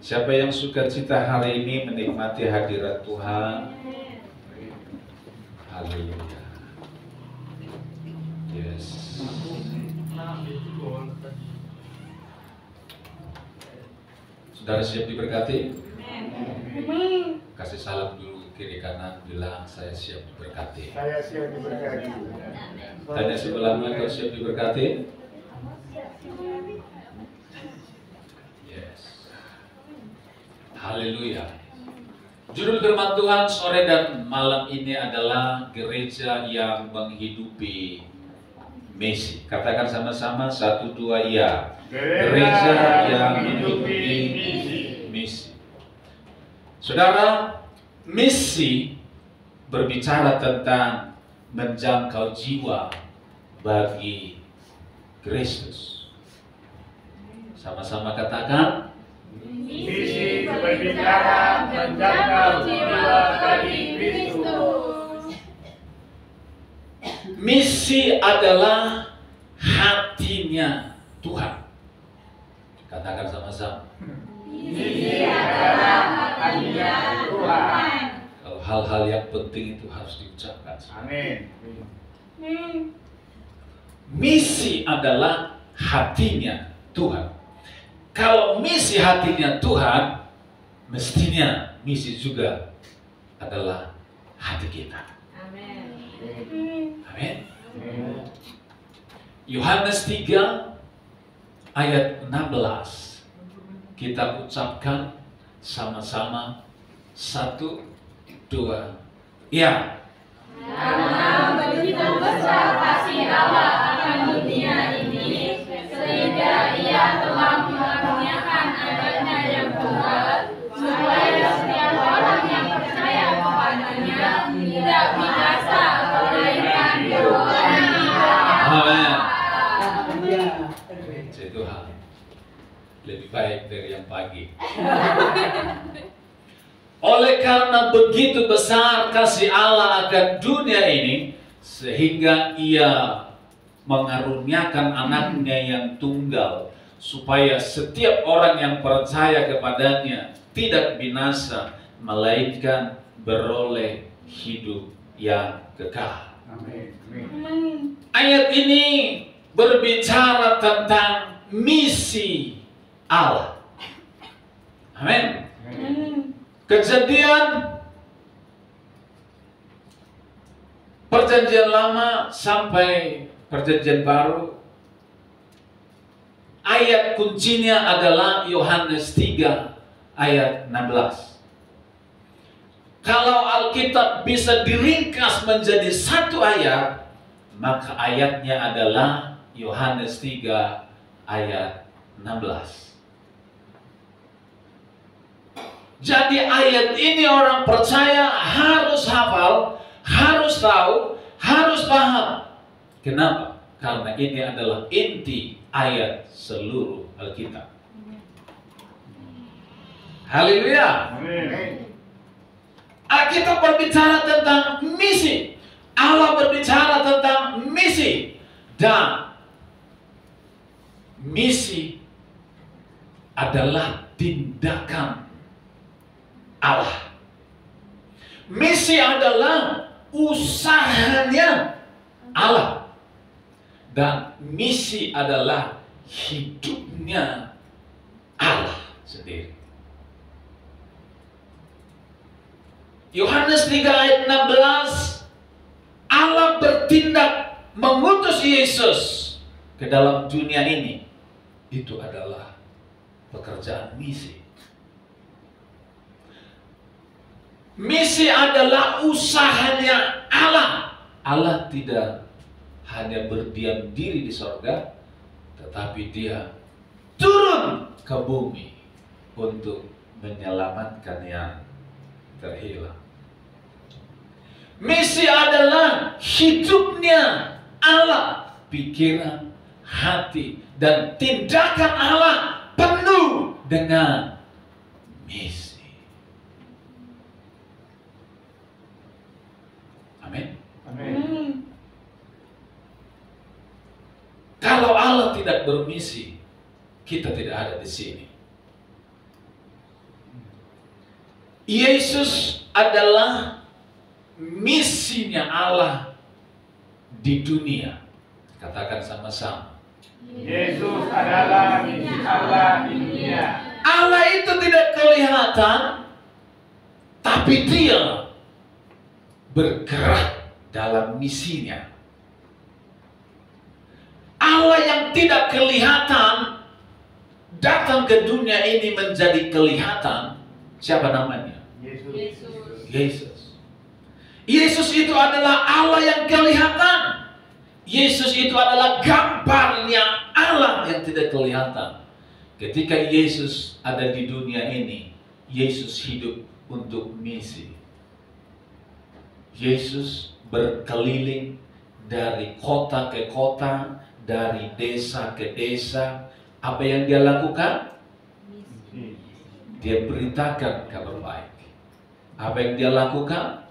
Siapa yang suka cita hari ini menikmati hadirat Tuhan? Haleluya. Yes. Saudara siap diberkati? Kasih salam dulu kiri kanan, bilang saya siap diberkati. Saya siap diberkati. Tanya sebelahnya, kau siap diberkati? Yes. Haleluya. Judul firman Tuhan sore dan malam ini adalah gereja yang menghidupi misi. Katakan sama-sama, 1, 2, ya. Gereja yang menghidupi misi. Saudara, misi berbicara tentang menjangkau jiwa bagi Kristus. Sama-sama katakan, Misi berbicara menjangkau jiwa bagi Kristus. Misi adalah hatinya Tuhan. Katakan sama-sama. Misi adalah hatinya Tuhan. Kalau hal-hal yang penting itu harus diucapkan. Amin. Misi adalah hatinya Tuhan. Kalau misi hatinya Tuhan, mestinya misi juga adalah hati kita. Amin. Amin. Yohanes 3 ayat 16. Kita ucapkan sama-sama, 1, 2, ya. Karena begitu besar kasih Allah akan dunia ini, sehingga Ia telah mengaruniakan anaknya yang tunggal, supaya setiap orang yang percaya kepadanya tidak binasa, melainkan beroleh hidup. Amin. Puji Tuhan. Lebih baik dari yang pagi. Oleh karena begitu besar kasih Allah akan dunia ini, sehingga Ia mengaruniakan anaknya yang tunggal, supaya setiap orang yang percaya kepadanya tidak binasa, melainkan beroleh hidup yang kekal. Amin. Ayat ini berbicara tentang misi Allah. Amin. Kejadian Perjanjian Lama sampai Perjanjian Baru, ayat kuncinya adalah Yohanes 3 ayat 16. Kalau Alkitab bisa diringkas menjadi satu ayat, maka ayatnya adalah Yohanes 3 ayat 16. Jadi ayat ini orang percaya harus hafal, harus tahu, harus paham. Kenapa? Karena ini adalah inti ayat seluruh Alkitab. Haleluya. Amin. Alkitab berbicara tentang misi. Allah berbicara tentang misi. Dan misi adalah tindakan Allah. Misi adalah usahanya Allah. Dan misi adalah hidupnya Allah sendiri. Yohanes 3 ayat 16, Allah bertindak mengutus Yesus ke dalam dunia ini. Itu adalah pekerjaan misi. Misi adalah usahanya Allah. Allah tidak hanya berdiam diri di sorga, tetapi Dia turun ke bumi untuk menyelamatkan yang terhilang. Misi adalah hidupnya Allah, pikiran, hati, dan tindakan Allah penuh dengan misi. Amin. Amin. Kalau Allah tidak bermisi, kita tidak ada di sini. Yesus adalah misinya Allah di dunia. Katakan sama-sama. Yesus adalah misi Allah di dunia. Allah itu tidak kelihatan, tapi Dia bergerak dalam misinya. Allah yang tidak kelihatan datang ke dunia ini menjadi kelihatan. Siapa namanya? Yesus. Yesus itu adalah Allah yang kelihatan. Yesus itu adalah gambarnya Allah yang tidak kelihatan. Ketika Yesus ada di dunia ini, Yesus hidup untuk misi. Yesus berkeliling dari kota ke kota, dari desa ke desa. Apa yang Dia lakukan? Dia beritakan kabar baik. Apa yang Dia lakukan?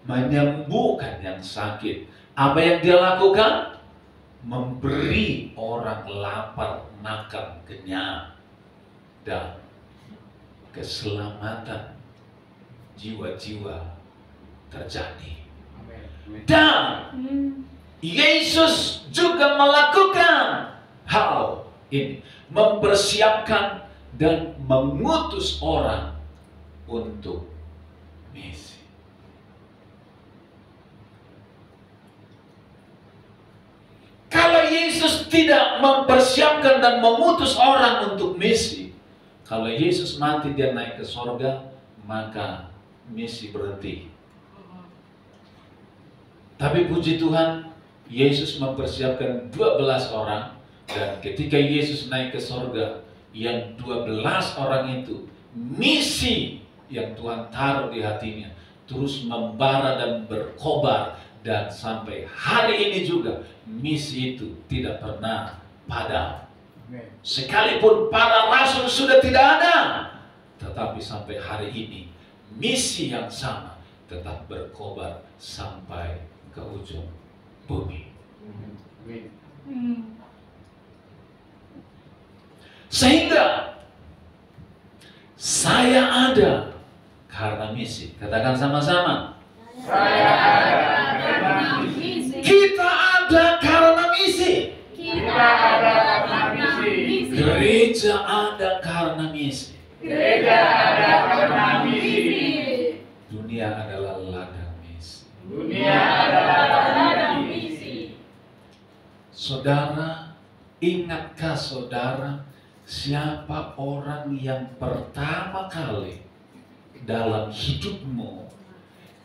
Menyembuhkan yang sakit. Apa yang Dia lakukan? Memberi orang lapar makan kenyang. Dan keselamatan jiwa-jiwa terjadi. Dan Yesus juga melakukan hal ini, mempersiapkan dan mengutus orang untuk misi. Kalau Yesus tidak mempersiapkan dan mengutus orang untuk misi, kalau Yesus mati Dia naik ke sorga, maka misi berhenti. Tapi puji Tuhan, Yesus mempersiapkan 12 orang, dan ketika Yesus naik ke sorga, yang 12 orang itu, misi yang Tuhan taruh di hatinya terus membara dan berkobar, dan sampai hari ini juga misi itu tidak pernah padam. Sekalipun para rasul sudah tidak ada, tetapi sampai hari ini misi yang sama tetap berkobar sampai ke ujung bumi. Sehingga saya ada karena misi. Katakan sama-sama. Saya ada karena misi. Kita ada karena misi. Kita ada karena misi. Gereja ada karena misi. Gereja ada karena misi. Dunia adalah ladang misi. Dunia adalah ladang misi. Saudara, ingatkah saudara siapa orang yang pertama kali dalam hidupmu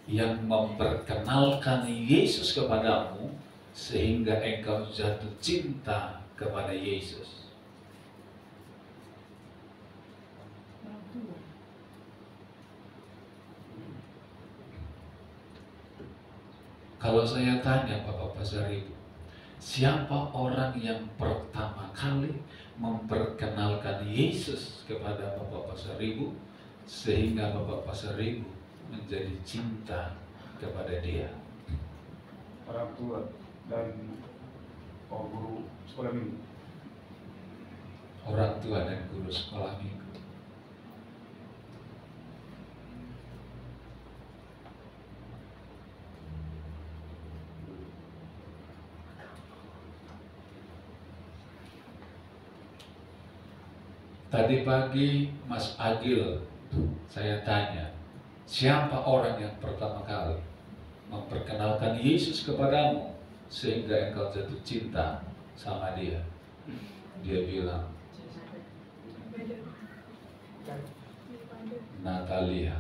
yang memperkenalkan Yesus kepadamu sehingga engkau jatuh cinta kepada Yesus? Kalau saya tanya Bapak Pasar Ibu, siapa orang yang pertama kali memperkenalkan Yesus kepada Bapak Pasar Ibu sehingga Bapak Pasar Ibu menjadi cinta kepada Dia? Orang tua dan guru sekolah minggu. Orang tua dan guru sekolah minggu. Tadi pagi Mas Agil, saya tanya, siapa orang yang pertama kali memperkenalkan Yesus kepadamu sehingga engkau jatuh cinta sama Dia? Dia bilang, Natalia.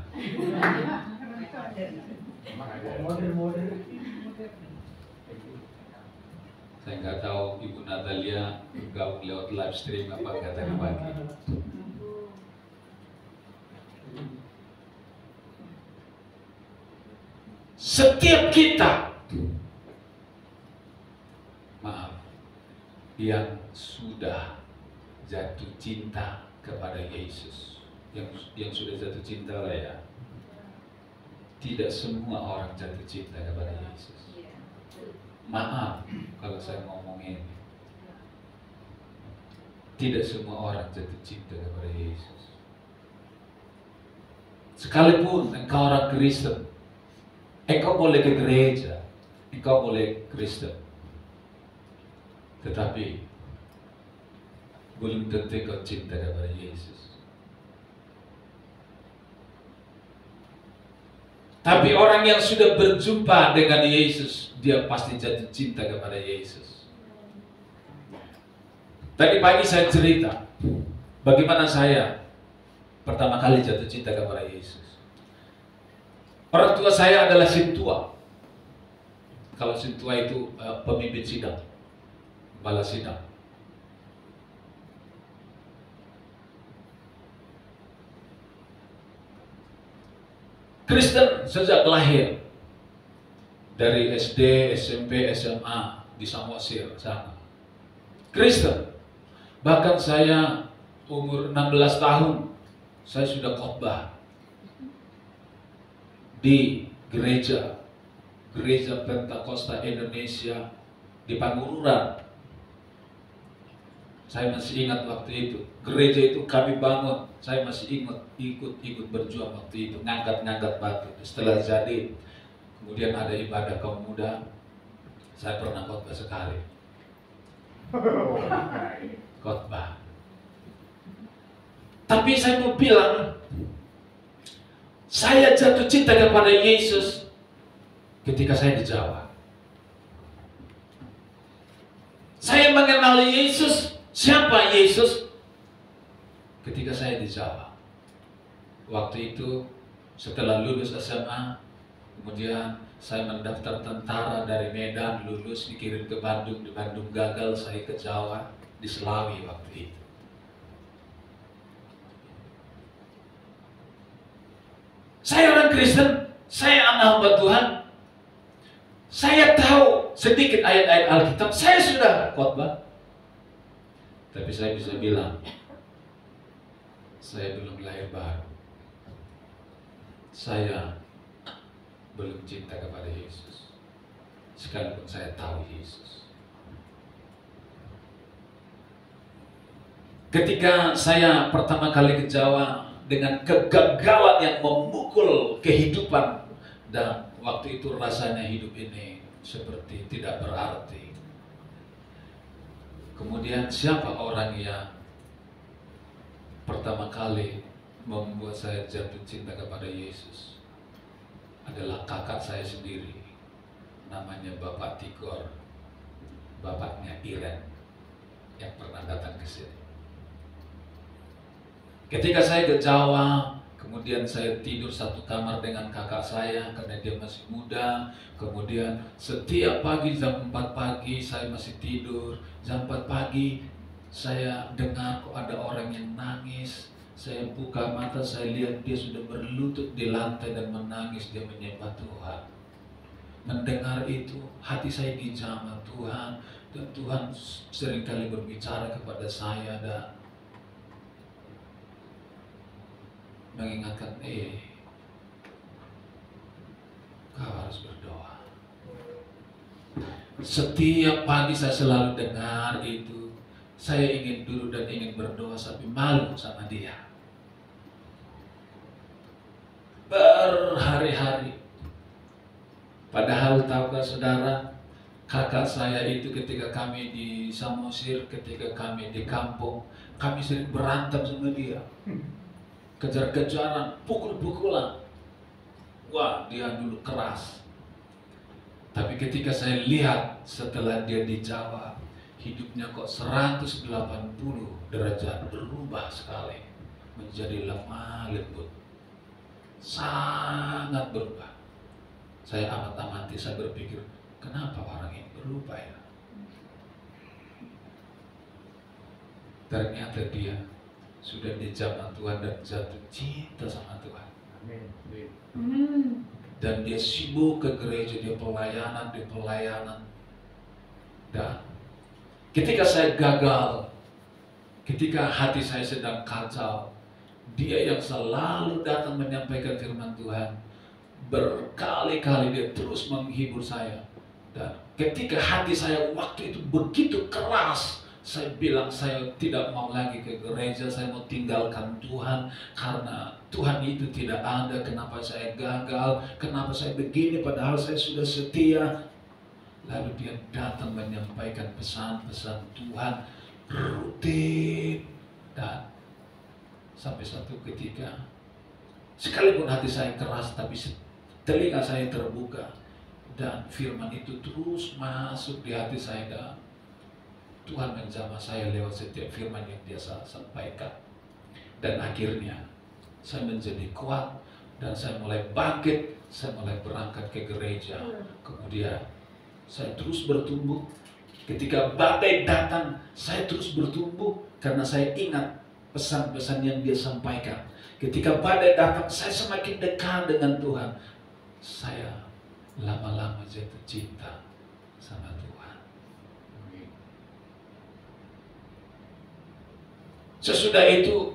Saya nggak tahu Ibu Natalia gabung lewat live stream apa enggak tadi pagi. Setiap kita, maaf, yang sudah jatuh cinta kepada Yesus, yang sudah jatuh cinta lah ya. Tidak semua orang jatuh cinta kepada Yesus. Maaf kalau saya ngomong ini. Tidak semua orang jatuh cinta kepada Yesus. Sekalipun engkau orang Kristen, engkau boleh ke gereja, engkau boleh Kristen, tetapi belum tentu kau cinta kepada Yesus. Tapi orang yang sudah berjumpa dengan Yesus, dia pasti jatuh cinta kepada Yesus. Tadi pagi saya cerita bagaimana saya pertama kali jatuh cinta kepada Yesus. Orang tua saya adalah sintua. Kalau sintua itu pemimpin sidang, kepala sidang. Kristen sejak lahir, dari SD, SMP, SMA di Samosir sana. Kristen. Bahkan saya umur 16 tahun, saya sudah khotbah di gereja Pentakosta Indonesia di Pangururan. Saya masih ingat waktu itu. Gereja itu kami bangun. Saya masih ikut berjuang waktu itu, ngangkat batu. Setelah jadi, kemudian ada ibadah kaum muda. Saya pernah khotbah sekali. Khotbah. Tapi saya mau bilang, saya jatuh cinta kepada Yesus ketika saya di Jawa. Saya mengenal Yesus. Siapa Yesus? Ketika saya di Jawa. Waktu itu setelah lulus SMA, kemudian saya mendaftar tentara dari Medan, lulus dikirim ke Bandung, di Bandung gagal, saya ke Jawa, di Selawi waktu itu. Saya orang Kristen, saya anak hamba Tuhan. Saya tahu sedikit ayat-ayat Alkitab, saya sudah khotbah. Tapi saya bisa bilang, saya belum lahir baru. Saya belum cinta kepada Yesus, sekalipun saya tahu Yesus. Ketika saya pertama kali ke Jawa dengan kegagalan yang memukul kehidupan, dan waktu itu rasanya hidup ini seperti tidak berarti. Kemudian siapa orang yang pertama kali membuat saya jatuh cinta kepada Yesus? Adalah kakak saya sendiri, namanya Bapak Tigor, bapaknya Iren, yang pernah datang ke sini. Ketika saya ke Jawa, kemudian saya tidur satu kamar dengan kakak saya karena dia masih muda. Kemudian setiap pagi jam 4 pagi saya masih tidur. Jam 4 pagi saya dengar kok ada orang yang nangis. Saya buka mata, saya lihat dia sudah berlutut di lantai dan menangis, dia menyembah Tuhan. Mendengar itu, hati saya dijamah Tuhan, dan Tuhan seringkali berbicara kepada saya dan mengingatkan, kau harus berdoa. Setiap pagi saya selalu dengar itu. Saya ingin duduk dan ingin berdoa, tapi malu sama dia. Berhari-hari. Padahal tahukah saudara, kakak saya itu ketika kami di Samosir, ketika kami di kampung, kami sering berantem sama dia. Kejar-kejaran, pukul-pukulan. Wah, dia dulu keras. Tapi ketika saya lihat setelah dia di Jawa, hidupnya kok 180 derajat berubah sekali. Menjadi lemah lembut. Sangat berubah. Saya amat-amati, saya berpikir, kenapa orang ini berubah ya? Ternyata dia sudah dijamah Tuhan dan jatuh cinta sama Tuhan. Dan dia sibuk ke gereja, dia pelayanan. Dan ketika saya gagal, ketika hati saya sedang kacau, dia yang selalu datang menyampaikan firman Tuhan. Berkali-kali dia terus menghibur saya. Dan ketika hati saya waktu itu begitu keras, Saya bilang saya tidak mau lagi ke gereja, saya mau tinggalkan Tuhan karena Tuhan itu tidak ada. Kenapa saya gagal? Kenapa saya begini padahal saya sudah setia? Lalu dia datang menyampaikan pesan-pesan Tuhan rutin. Dan sampai satu ketika, sekalipun hati saya keras, tapi telinga saya terbuka. Dan firman itu terus masuk di hati saya. Dan Tuhan menjamah saya lewat setiap firman yang dia sampaikan. Dan akhirnya saya menjadi kuat. Dan saya mulai bangkit. Saya mulai berangkat ke gereja. Kemudian saya terus bertumbuh. Ketika badai datang, saya terus bertumbuh. Karena saya ingat pesan-pesan yang dia sampaikan. Ketika badai datang, saya semakin dekat dengan Tuhan. Saya lama-lama jatuh cinta sama Tuhan. Sesudah itu,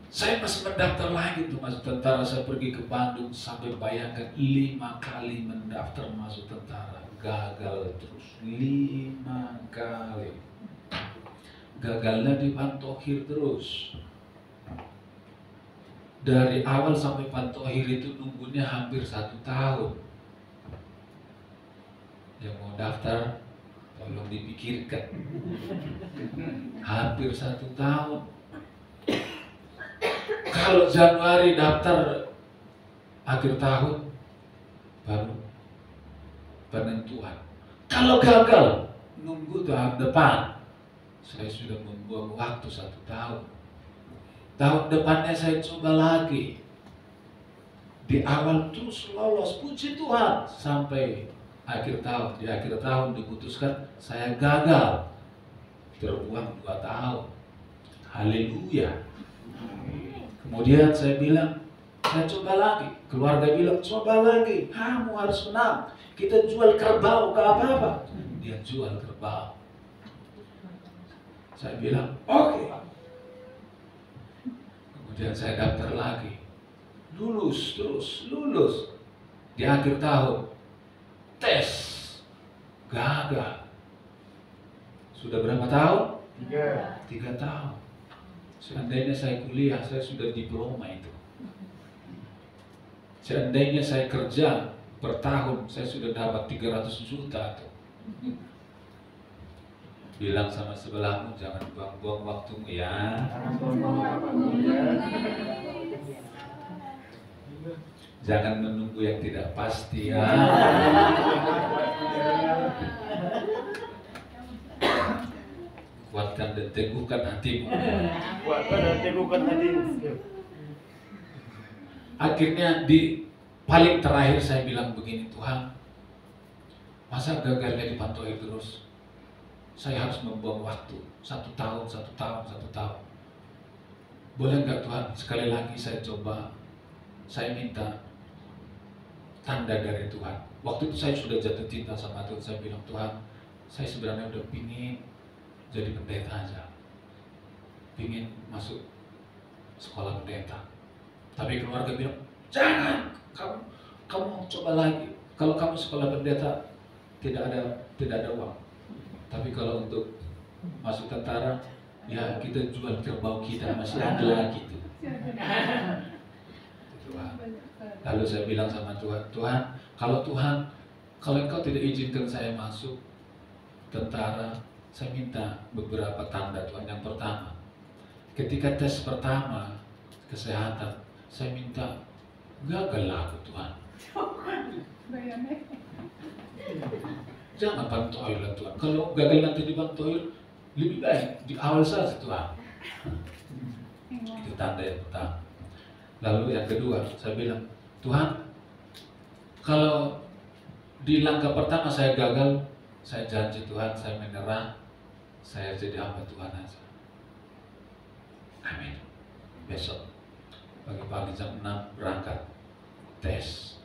saya masih mendaftar lagi tuh masuk tentara. Saya pergi ke Bandung, sampai bayangkan 5 kali mendaftar masuk tentara. Gagal terus 5 kali. Gagalnya di Pantohir terus. Dari awal sampai Pantohir itu nunggunya hampir 1 tahun. Yang mau daftar, tolong dipikirkan. Hampir 1 tahun. Kalau Januari daftar, akhir tahun baru penentuan. Kalau gagal, nunggu tahun depan. Saya sudah membuang waktu 1 tahun. Tahun depannya saya coba lagi. Di awal terus lolos, puji Tuhan. Sampai akhir tahun. Di akhir tahun diputuskan saya gagal. Terbuang 2 tahun. Haleluya. Kemudian saya bilang, saya coba lagi. Keluarga bilang, coba lagi. Kamu harus menang. Kita jual kerbau ke apa-apa. Dia jual kerbau. Saya bilang, oke. Kemudian saya daftar lagi. Lulus, terus lulus. Di akhir tahun, tes. Gagal. Sudah berapa tahun? 3 tahun. Seandainya saya kuliah, saya sudah diploma itu. Seandainya saya kerja per tahun, saya sudah dapat 300 juta tuh. Bilang sama sebelahmu, jangan buang-buang waktumu ya. Jangan menunggu yang tidak pasti ya. Kuatkan dan teguhkan hatimu. Kuatkan dan teguhkan hatimu. Akhirnya di paling terakhir saya bilang begini, Tuhan, masa gagalnya di Pantohir terus? Saya harus membuang waktu 1 tahun, 1 tahun, 1 tahun. Boleh nggak Tuhan? Sekali lagi saya coba. Saya minta tanda dari Tuhan. Waktu itu saya sudah jatuh cinta sama Tuhan. Saya bilang, Tuhan, saya sebenarnya udah pingin jadi pendeta aja. Pingin masuk sekolah pendeta. Tapi keluarga bilang, jangan, kamu coba lagi. Kalau kamu sekolah pendeta tidak ada uang. Tapi kalau untuk masuk tentara, ya kita jual kerbau kita, masih ada lagi tuh. Tuhan. Lalu saya bilang sama Tuhan, Tuhan, kalau Engkau tidak izinkan saya masuk tentara, saya minta beberapa tanda Tuhan. Yang pertama, ketika tes pertama kesehatan, saya minta gagal aku Tuhan. Jangan Pantohir lah Tuhan. Kalau gagal nanti di Pantohir, lebih baik di awal saja Tuhan. Itu tanda yang pertama. Lalu yang kedua, saya bilang, Tuhan, kalau di langkah pertama saya gagal, saya janji Tuhan, saya menyerah, saya jadi hamba Tuhan aja. Amin. Besok pagi-pagi jam 6 berangkat tes,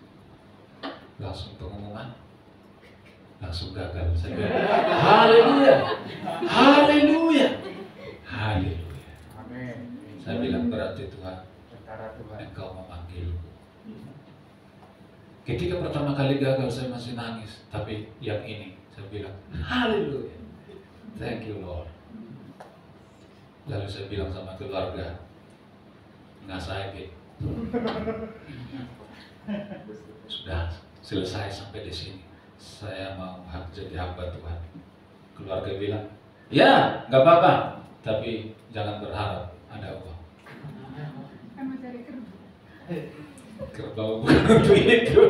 langsung pengumuman, langsung gagal. Saya bilang, haleluya, haleluya, haleluya. Amin. Saya bilang, berarti Tuhan, Tuhan. Engkau memanggilku. Ketika pertama kali gagal saya masih nangis, tapi yang ini saya bilang, haleluya, thank you Lord. Lalu saya bilang sama keluarga, nggak sakit. Sudah selesai sampai di sini. Saya mau jadi hamba Tuhan. Keluarga bilang, ya nggak apa-apa, tapi jangan berharap ada uang. Kerbau bunuh itu.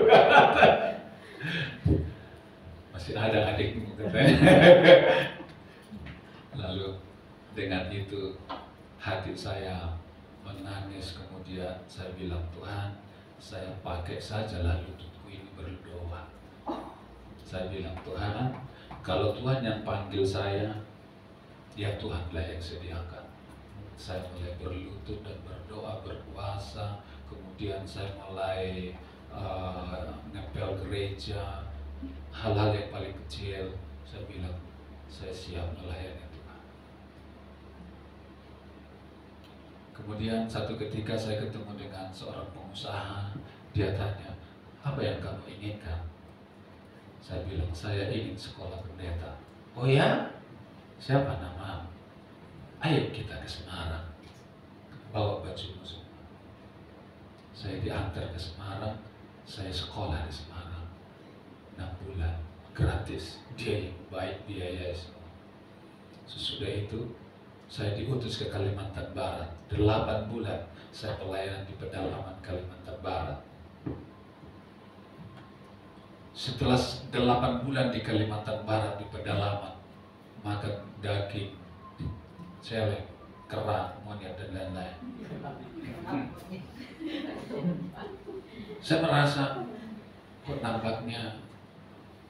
Masih ada adikmu katanya. Lalu dengan itu hati saya menangis. Kemudian saya bilang, Tuhan, saya pakai saja lalu lututku ini berdoa. Saya bilang, Tuhan, kalau Tuhan yang panggil saya, ya Tuhanlah yang sediakan. Saya mulai berlutut dan berdoa, berpuasa. Kemudian saya mulai ngepel gereja. Hal-hal yang paling kecil, saya bilang, saya siap melayani Tuhan. Kemudian satu ketika saya ketemu dengan seorang pengusaha. Dia tanya, apa yang kamu inginkan? Saya bilang, saya ingin sekolah pendeta. Oh ya? Siapa namamu? Ayo kita ke Semarang. Bawa bajumu semua. Saya diantar ke Semarang. Saya sekolah di Semarang 6 bulan gratis. Dia yang baik biaya semua. Sesudah itu saya diutus ke Kalimantan Barat. 8 bulan saya pelayanan di pedalaman Kalimantan Barat. Setelah 8 bulan di Kalimantan Barat di pedalaman, makan daging, celeng, kerang, monyet dan lain-lain. Saya merasa kok nampaknya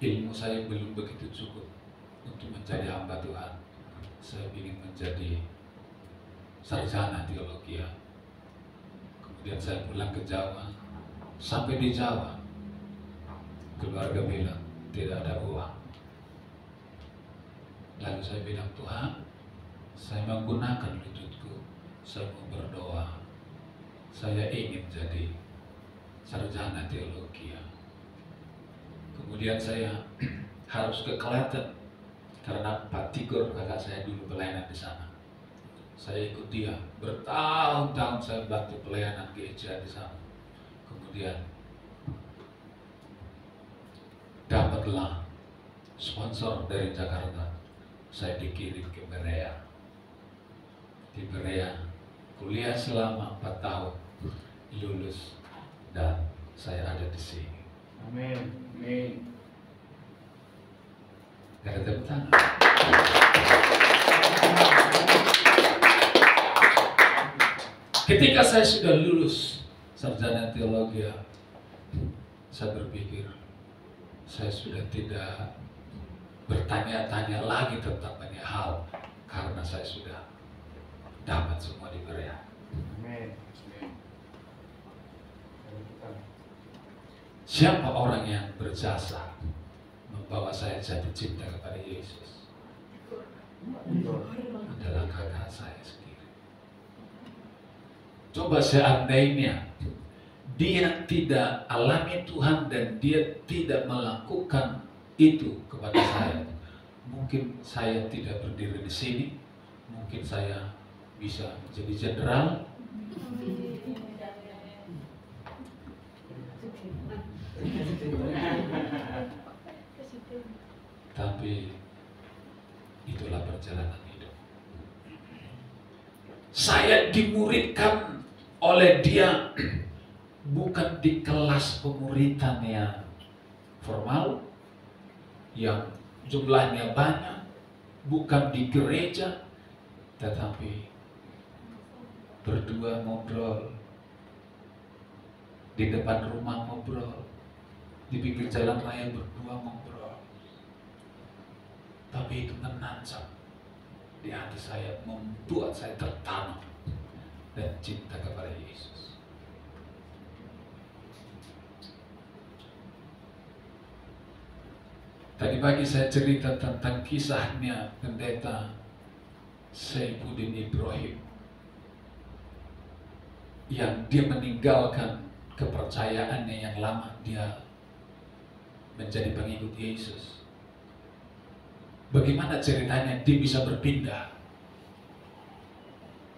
ilmu saya belum begitu cukup untuk menjadi hamba Tuhan. Saya ingin menjadi sarjana teologi. Kemudian saya pulang ke Jawa. Sampai di Jawa, keluarga bilang tidak ada uang. Lalu saya bilang, Tuhan, saya menggunakan lututku, saya mau berdoa. Saya ingin jadi sarjana teologi. Kemudian saya harus ke Klaten karena Pak Tigor kakak saya dulu pelayanan di sana. Saya ikut dia bertahun-tahun, saya bantu pelayanan gereja di sana. Kemudian dapatlah sponsor dari Jakarta. Saya dikirim ke Berea. Di Berea kuliah selama 4 tahun, lulus, dan saya ada di sini. Amin. Amin. Gak ada tepuk tangan. Ketika saya sudah lulus sarjana teologi, saya berpikir saya sudah tidak bertanya-tanya lagi tentang banyak hal karena saya sudah dapat semua di Berea. Amin. Siapa orang yang berjasa membawa saya jatuh cinta kepada Yesus? Adalah kakak saya sendiri. Coba seandainya dia tidak alami Tuhan dan dia tidak melakukan itu kepada saya, mungkin saya tidak berdiri di sini, mungkin saya bisa jadi jenderal. Tapi itulah perjalanan hidup. Saya dimuridkan oleh dia bukan di kelas pemuritan yang formal, yang jumlahnya banyak, bukan di gereja, tetapi berdua ngobrol, di depan rumah ngobrol, di pinggir jalan raya berdua ngobrol. Tapi itu menancap di hati saya, membuat saya tertanam dan cinta kepada Yesus. Tadi pagi saya cerita tentang kisahnya pendeta Saifuddin Ibrahim yang dia meninggalkan kepercayaannya yang lama, dia menjadi pengikut Yesus. Bagaimana ceritanya dia bisa berpindah?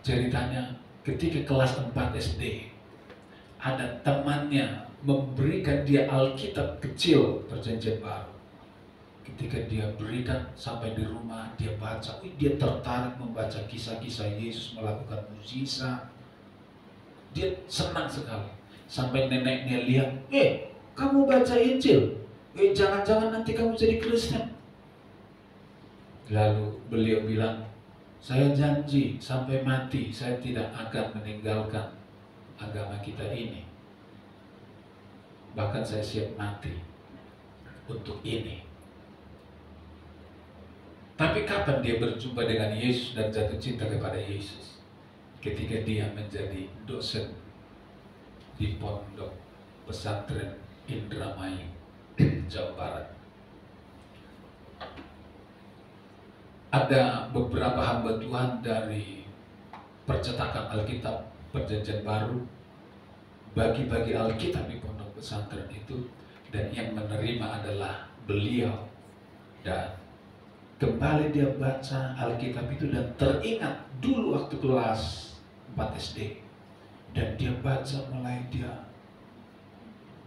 ceritanya ketika kelas 4 SD, ada temannya memberikan dia Alkitab kecil Perjanjian Baru. Ketika dia berikan sampai di rumah, dia baca, dia tertarik membaca kisah-kisah Yesus melakukan mukjizat. Dia senang sekali. Sampai neneknya lihat, kamu baca Injil, jangan-jangan nanti kamu jadi Kristen. Lalu beliau bilang, saya janji sampai mati saya tidak akan meninggalkan agama kita ini. Bahkan saya siap mati untuk ini. Tapi kapan dia berjumpa dengan Yesus dan jatuh cinta kepada Yesus? Ketika dia menjadi dosen di pondok pesantren Indramayu, Jawa Barat. Ada beberapa hamba Tuhan dari percetakan Alkitab Perjanjian Baru bagi-bagi Alkitab di pondok pesantren itu, dan yang menerima adalah beliau. Dan kembali dia baca Alkitab itu dan teringat dulu waktu kelas 4 SD, dan dia baca mulai dia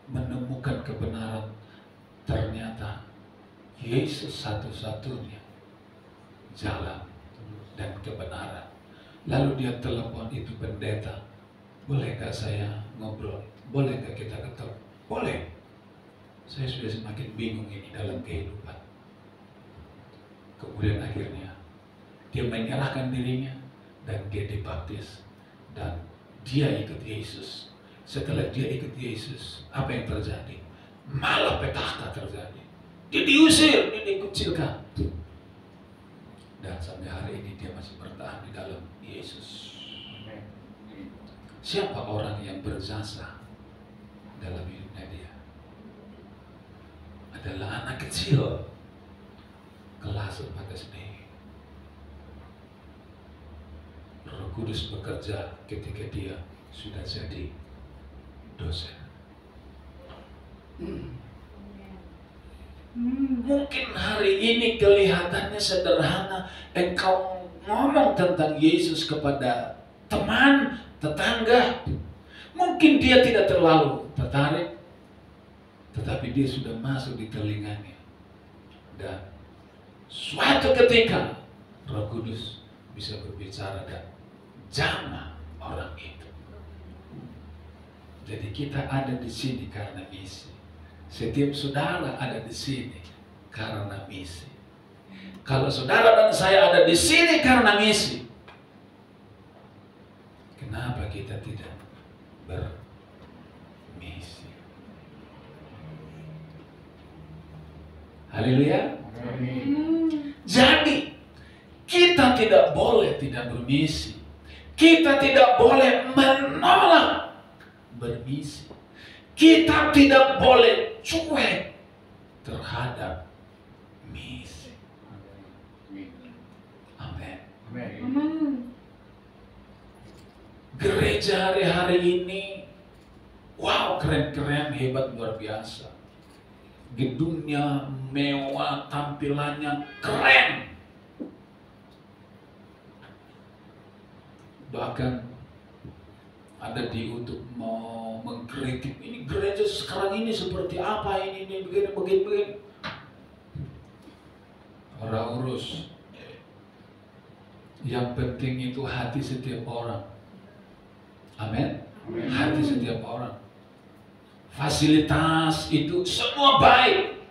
menemukan kebenaran. Ternyata Yesus satu-satunya jalan dan kebenaran. Lalu dia telepon itu pendeta, bolehkah saya ngobrol? Bolehkah kita ketemu? Boleh. Saya sudah semakin bingung ini dalam kehidupan. Kemudian akhirnya dia menyerahkan dirinya dan dia dibaptis dan dia ikut Yesus. Setelah dia ikut Yesus, apa yang terjadi? Malah petaka terjadi. Dia diusir, dia dikucilkan. Dan sampai hari ini dia masih bertahan di dalam Yesus. Siapa orang yang berjasa dalam hidupnya dia? Adalah anak kecil kelas 4 SD. Roh Kudus bekerja ketika dia sudah jadi dosen. Mungkin hari ini kelihatannya sederhana, engkau ngomong tentang Yesus kepada teman, tetangga. Mungkin dia tidak terlalu tertarik, tetapi dia sudah masuk di telinganya. Dan suatu ketika Roh Kudus bisa berbicara dan jamah orang itu. Jadi kita ada di sini karena misi. Setiap saudara ada di sini karena misi. Kalau saudara dan saya ada di sini karena misi, kenapa kita tidak bermisi? Haleluya. Jadi kita tidak boleh tidak bermisi. Kita tidak boleh menolak bermisi. Kita tidak boleh cuek terhadap misi. Amin. Gereja hari-hari ini, wow, keren-keren, hebat, luar biasa. Gedungnya mewah, tampilannya keren. Bahkan ada di YouTube mau mengkritik, ini gereja sekarang ini seperti apa, ini begini. Orang urus. Yang penting itu hati setiap orang. Amin. Hati setiap orang. Fasilitas itu semua baik.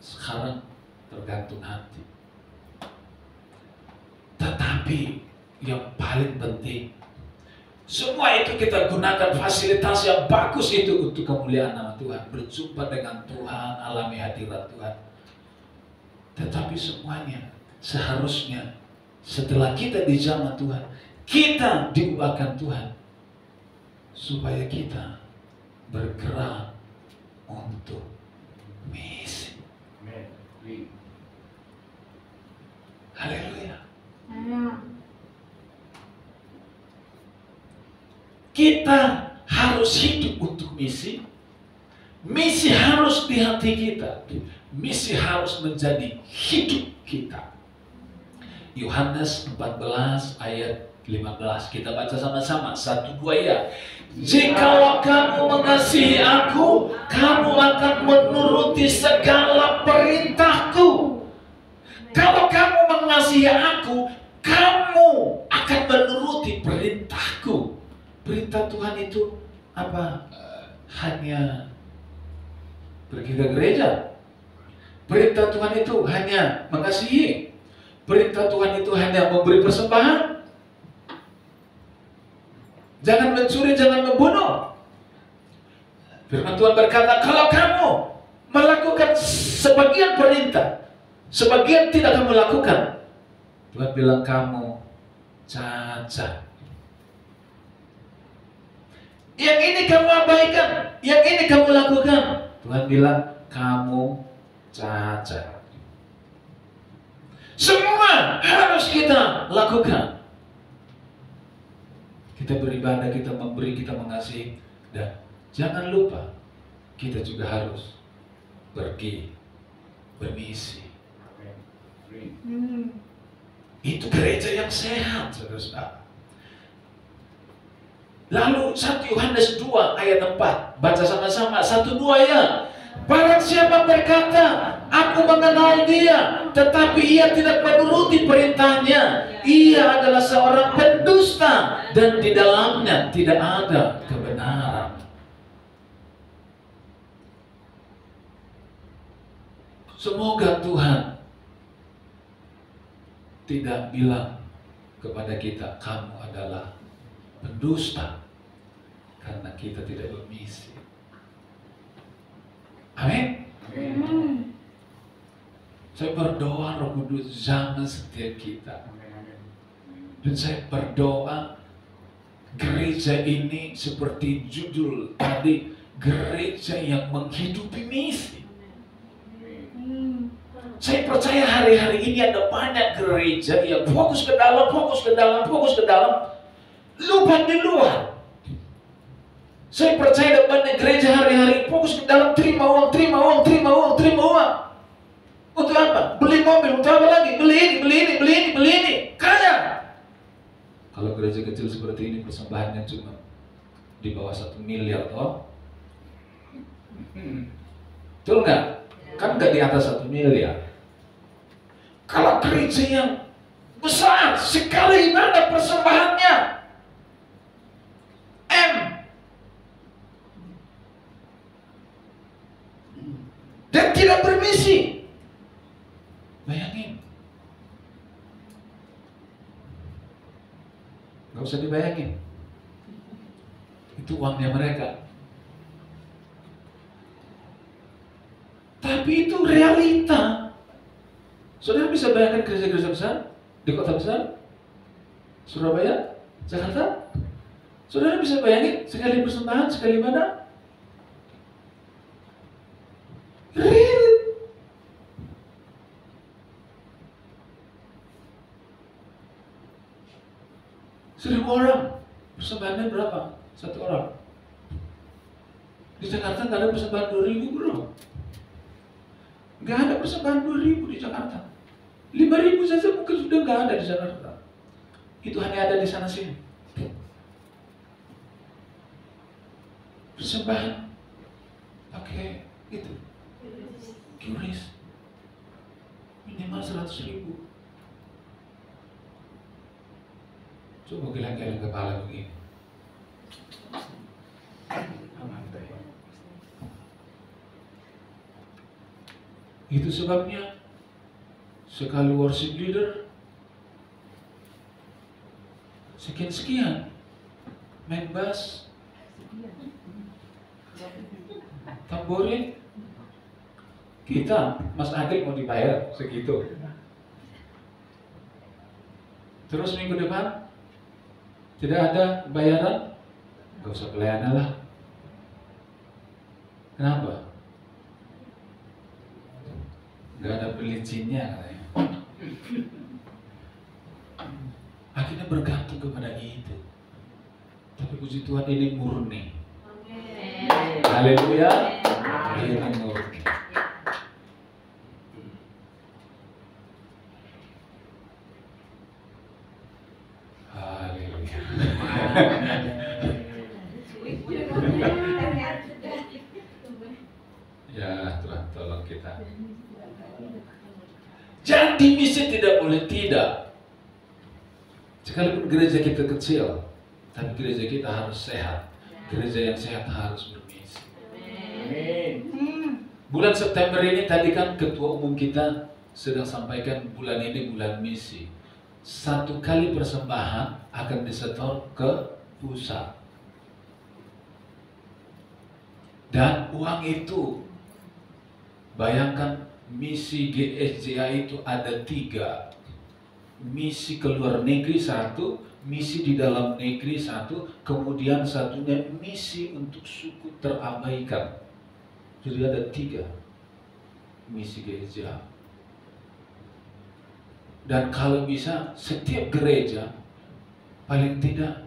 Sekarang tergantung hati. Tetapi yang paling penting, semua itu kita gunakan fasilitas yang bagus itu untuk kemuliaan nama Tuhan. Berjumpa dengan Tuhan, alami hadirat Tuhan. Tetapi semuanya seharusnya setelah kita dijamah Tuhan, kita diubahkan Tuhan, supaya kita bergerak untuk misi. Haleluya. Kita harus hidup untuk misi. Misi harus di hati kita. Misi harus menjadi hidup kita. Yohanes 14 ayat 15. Kita baca sama-sama. 1, 2 ya. Jikalau kamu mengasihi aku, kamu akan menuruti segala perintahku. Kalau kamu mengasihi aku, kamu akan menuruti perintahku. Perintah Tuhan itu apa? Hanya pergi ke gereja. Perintah Tuhan itu hanya mengasihi. Perintah Tuhan itu hanya memberi persembahan. Jangan mencuri, jangan membunuh. Firman Tuhan berkata, kalau kamu melakukan sebagian perintah, sebagian tidak kamu lakukan, Tuhan bilang kamu cacat. Yang ini kamu abaikan, yang ini kamu lakukan, Tuhan bilang kamu cacat. Semua harus kita lakukan. Kita beribadah, kita memberi, kita mengasihi. Dan jangan lupa, kita juga harus pergi bermisi. Itu gereja yang sehat, saudara-saudara. Lalu 1 Yohanes 2 ayat 4. Baca sama-sama, 1, 2 ya. Barang siapa berkata, aku mengenal dia, tetapi ia tidak menuruti perintahnya, ia adalah seorang pendusta, dan di dalamnya tidak ada kebenaran. Semoga Tuhan tidak bilang kepada kita, kamu adalah pendusta, karena kita tidak bermisi. Amin. Saya berdoa Roh Kudus zaman setiap kita. Dan saya berdoa gereja ini seperti judul tadi, gereja yang menghidupi misi. Saya percaya hari-hari ini ada banyak gereja yang fokus ke dalam, fokus ke dalam, fokus ke dalam, lupa di luar. Saya percaya ada banyak gereja hari-hari fokus ke dalam, terima uang, terima uang, terima uang, terima uang. Untuk apa? Beli mobil, untuk apa lagi? Beli ini, beli ini, beli ini, beli ini. Kaya. Kalau gereja kecil seperti ini persembahannya cuma di bawah 1 miliar toh. Betul nggak? Kan nggak di atas 1 miliar. Kalau gereja yang besar sekali ibadah persembahannya M, dan tidak bermisi, bayangin. Gak usah dibayangin. Itu uangnya mereka. Tapi itu realita. Saudara bisa bayangkan gereja-gereja besar di kota besar, Surabaya, Jakarta. Saudara bisa bayangin sekali persembahan, sekali ibadah, real. Seribu orang, persembahannya berapa? 1 orang. Di Jakarta nggak ada persembahan 2.000 bro. Nggak ada persembahan 2.000 di Jakarta. 5.000 saja mungkin sudah nggak ada di Jakarta. Itu hanya ada di sana sini. Persembahan pakai itu, QRIS minimal 100.000. Coba geleng-geleng kepala begini. Itu sebabnya sekali worship leader sekian-sekian, main bass, tamborin, kita Mas Adil mau dibayar segitu. Terus minggu depan tidak ada bayaran, gak usah pelayanan lah. Kenapa? Gak ada pelicinnya katanya. Akhirnya bergantung kepada itu. Tapi puji Tuhan ini murni. Haleluya. Ini murni. Haleluya. Ya Tuhan, tolong kita. Jadi misi tidak boleh tidak. Sekalipun gereja kita kecil, tapi gereja kita harus sehat. Gereja yang sehat harus bermisi. Bulan September ini tadi kan Ketua Umum kita sedang sampaikan bulan ini bulan misi. 1 kali persembahan akan disetor ke pusat. Dan uang itu, bayangkan misi GSJA itu ada 3. Misi ke luar negeri 1, misi di dalam negeri 1, kemudian satunya misi untuk suku terabaikan. Jadi ada 3 misi GSJA. Dan kalau bisa setiap gereja paling tidak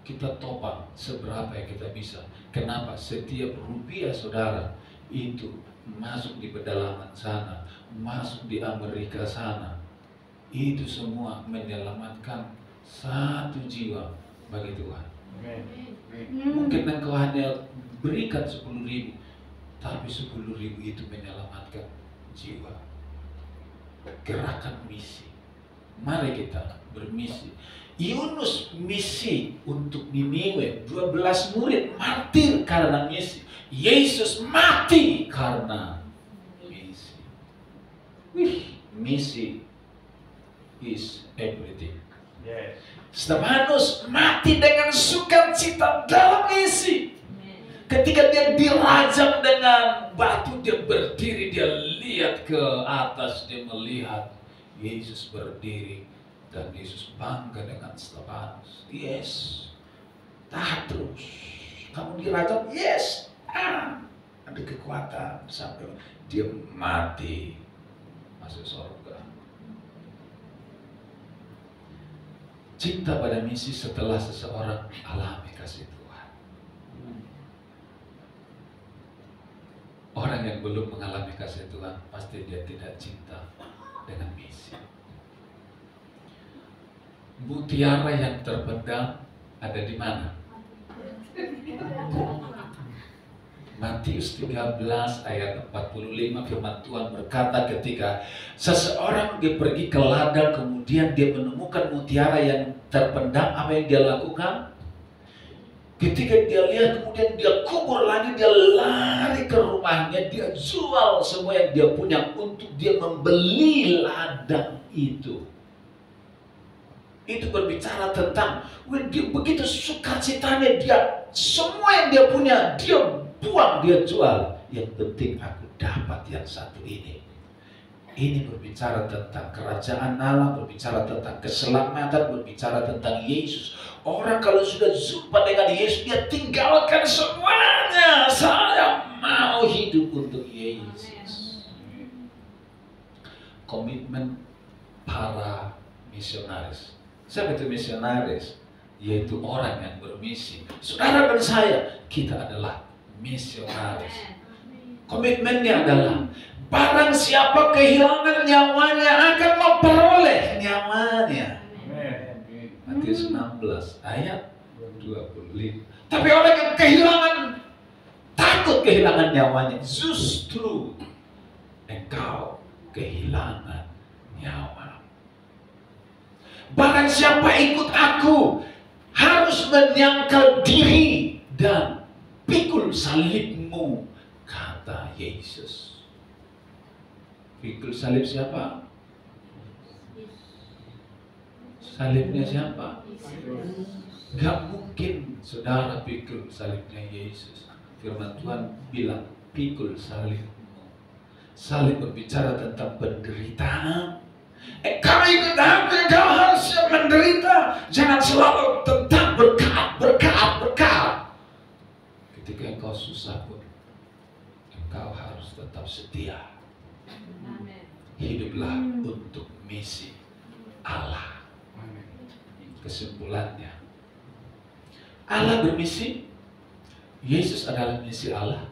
kita topang seberapa yang kita bisa. Kenapa? Setiap rupiah saudara itu masuk di pedalaman sana, masuk di Amerika sana, itu semua menyelamatkan 1 jiwa bagi Tuhan. Mungkin engkau hanya berikan 10.000, tapi 10.000 itu menyelamatkan jiwa. Gerakan misi. Mari kita bermisi. Yunus misi untuk Niniwe, 12 murid martir karena misi. Yesus mati karena misi. Misi is everything. Yes. Stefanus mati dengan sukacita dalam misi. Ketika dia dirajam dengan batu, dia berdiri, dia lihat ke atas, dia melihat Yesus berdiri, dan Yesus bangga dengan Stefanus. Yes, tahan terus. Kamu dirajam, yes, ada kekuatan sampai dia mati, masuk surga. Cinta pada misi setelah seseorang alami kasih Tuhan. Orang yang belum mengalami kasih Tuhan, pasti dia tidak cinta dengan misi. Mutiara yang terpendam ada di mana? Matius 13 ayat 45 firman Tuhan berkata, ketika seseorang dia pergi ke ladang, kemudian dia menemukan mutiara yang terpendam, apa yang dia lakukan? Ketika dia lihat, kemudian dia kubur lagi, dia lari ke rumahnya, dia jual semua yang dia punya untuk dia membeli ladang itu. Itu berbicara tentang dia begitu sukacitanya, dia semua yang dia punya dia buang, dia jual. Yang penting aku dapat yang satu ini. Ini berbicara tentang kerajaan Allah, berbicara tentang keselamatan, berbicara tentang Yesus. Orang kalau sudah jumpa dengan Yesus, dia tinggalkan semuanya. Saya mau hidup untuk Yesus. Komitmen para misionaris. Siapa itu misionaris? Yaitu orang yang bermisi. Saudara dan saya, kita adalah misionaris. Komitmennya adalah barang siapa kehilangan nyawanya akan memperoleh nyawanya. Matius 16 ayat 25. Tapi orang yang takut kehilangan nyawanya, justru engkau kehilangan nyawa. Barang siapa ikut aku harus menyangkal diri dan pikul salibmu, kata Yesus. Pikul salib siapa? Salibnya siapa? Gak mungkin saudara pikul salibnya Yesus. Firman Tuhan bilang pikul salibmu. Salib berbicara tentang penderitaan. Kalau ikut aku, engkau harus menderita. Jangan selalu tentang berkat. Ketika engkau susah pun, engkau harus tetap setia. Hiduplah untuk misi Allah. Kesimpulannya, Allah bermisi, Yesus adalah misi Allah,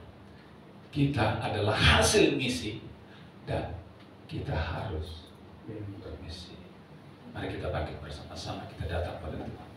kita adalah hasil misi, dan kita harus bermisi. Mari kita bangkit bersama-sama, kita datang pada Tuhan.